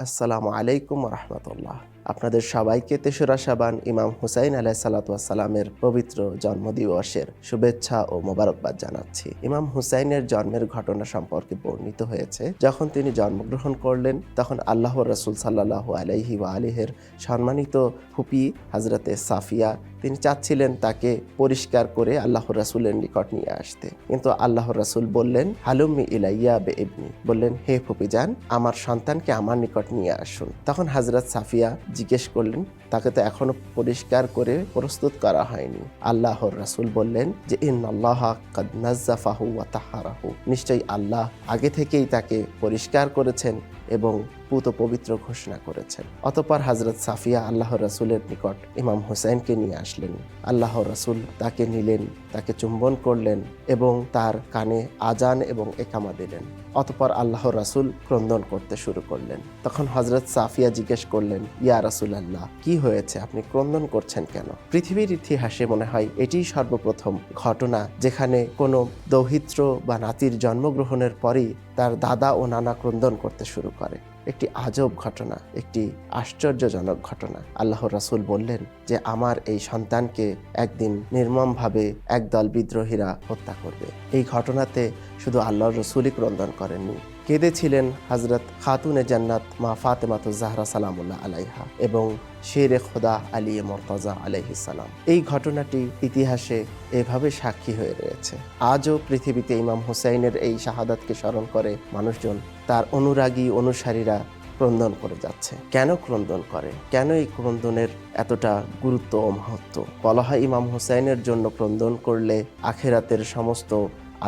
আসসালামু আলাইকুম রহমতুল্লাহ। আপনাদের সবাইকে ৩রা শাবান ইমাম হুসাইন আলাইহিস সালাতু ওয়াস সালামের পবিত্র জন্মদিবসের শুভেচ্ছা ও মোবারকবাদ জানাচ্ছি। ইমাম হুসাইনের জন্মের ঘটনা সম্পর্কে বর্ণিত হয়েছে, যখন তিনি জন্মগ্রহণ করলেন তখন আল্লাহর রাসূল সাল্লাল্লাহু আলাইহি ওয়া আলিহির সম্মানিত ফুপি হযরতে সাফিয়া তিনি চাচ্ছিলেন তাকে পরিষ্কার করে আল্লাহর রাসূলের নিকট নিয়ে আসতে, কিন্তু আল্লাহর রাসূল বললেন, হালুম্মি ইলাইয়া বিইবনি, বললেন, হে ফুপি যান, আমার সন্তানকে আমার নিকট নিয়ে আসুন। তখন হযরত সাফিয়া জিজ্ঞেস করলেন, তাকে তো এখনো পরিষ্কার করে প্রস্তুত করা হয়নি। আল্লাহর রাসূল বললেন যে ইন্নাল্লাহা কাদ নাজ্জাফাহু ওয়া তাহারাহু, নিশ্চয়ই আল্লাহ আগে থেকেই তাকে পরিষ্কার করেছেন এবং পুত পবিত্র ঘোষণা করেছেন। অতঃপর হযরত সাফিয়া আল্লাহর রাসূলের নিকট ইমাম হুসাইনকে নিয়ে আসলেন। আল্লাহর রাসূল তাকে নিলেন, তাকে চুম্বন করলেন এবং তার কানে আজান এবং একামা দিলেন। অতঃপর আল্লাহর রাসূল ক্রন্দন করতে শুরু করলেন। তখন হযরত সাফিয়া জিজ্ঞেস করলেন, ইয়া রাসূলুল্লাহ, কি হয়েছে, আপনি ক্রন্দন করছেন কেন? পৃথিবীর ইতিহাসে মনে হয় এটিই সর্বপ্রথম ঘটনা যেখানে কোনো দৌহিত্র বা নাতির জন্মগ্রহণের পরই তার দাদা ও নানা ক্রন্দন করতে শুরু করে। একটি আজব ঘটনা, একটি আশ্চর্যজনক ঘটনা। আল্লাহর রাসূল বললেন যে আমার এই সন্তানকে একদিন নির্মমভাবে একদল বিদ্রোহীরা হত্যা করবে। এই ঘটনাতে শুধু আল্লাহর রাসূলই ক্রন্দন করেননি, কেঁদেছিলেন হযরত খাতুনে জান্নাত মা ফাতেমাতুজ জাহরা সালামুল্লাহ আলাইহা এবং শেরে খোদা আলী মুর্তজা আলাইহিস সালাম। এই ঘটনাটি ইতিহাসে এভাবে সাক্ষী হয়ে রয়েছে। আজও পৃথিবীতে ইমাম হুসাইনের এই শাহাদাতকে স্মরণ করে মানুষজন, তার অনুরাগী অনুসারীরা ক্রন্দন করে যাচ্ছে। কেন ক্রন্দন করে? কেন এই ক্রন্দনের এতটা গুরুত্ব ও মাহাত্ম্য? বলা হয় ইমাম হুসাইনের জন্য ক্রন্দন করলে আখিরাতের সমস্ত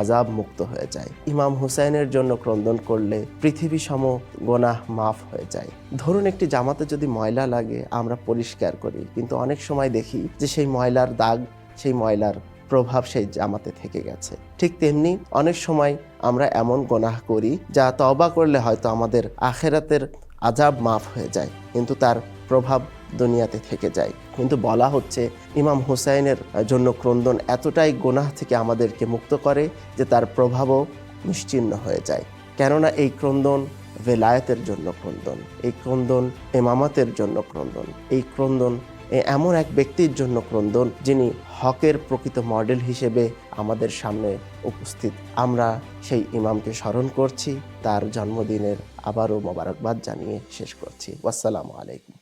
আযাব মুক্ত হয়ে যায়। ইমাম হুসাইনের জন্য ক্রন্দন করলে পৃথিবী সম গুনাহ মাফ হয়ে যায়। ধরুন একটি জামাতে যদি ময়লা লাগে আমরা পরিষ্কার করি, কিন্তু অনেক সময় দেখি যে সেই ময়লার দাগ, সেই ময়লার প্রভাব সেই জামাতে থেকে গেছে। ঠিক তেমনি অনেক সময় আমরা এমন গুনাহ করি যা তওবা করলে হয়তো আমাদের আখিরাতের আযাব মাফ হয়ে যায়, কিন্তু তার প্রভাব দুনিয়াতে থেকে যায়। কিন্তু বলা হচ্ছে ইমাম হুসাইনের জন্য ক্রন্দন এতটাই গুনাহ থেকে আমাদেরকে মুক্ত করে যে তার প্রভাবও নিশ্চিহ্ন হয়ে যায়। কেননা এই ক্রন্দন ভেলায়েতের জন্য ক্রন্দন, এই ক্রন্দন ইমামতের জন্য ক্রন্দন, এই ক্রন্দন এমন এক ব্যক্তির জন্য ক্রন্দন যিনি হকের প্রকৃত মডেল হিসেবে আমাদের সামনে উপস্থিত। আমরা সেই ইমামকে স্মরণ করছি, তার জন্মদিনের আবারও মোবারকবাদ জানিয়ে শেষ করছি। আসসালামু আলাইকুম।